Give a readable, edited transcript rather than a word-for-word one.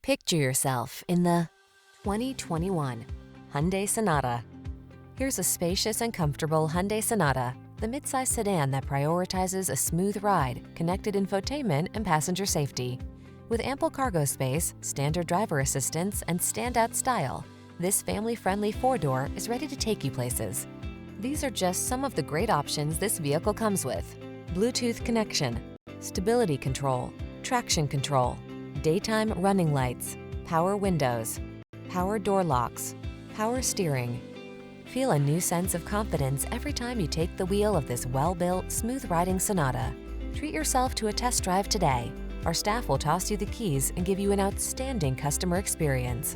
Picture yourself in the 2021 Hyundai Sonata. Here's a spacious and comfortable Hyundai Sonata, the midsize sedan that prioritizes a smooth ride, connected infotainment, and passenger safety. With ample cargo space, standard driver assistance, and standout style, this family-friendly four-door is ready to take you places. These are just some of the great options this vehicle comes with: Bluetooth connection, stability control, traction control, daytime running lights, power windows, power door locks, power steering. Feel a new sense of confidence every time you take the wheel of this well-built, smooth-riding Sonata. Treat yourself to a test drive today. Our staff will toss you the keys and give you an outstanding customer experience.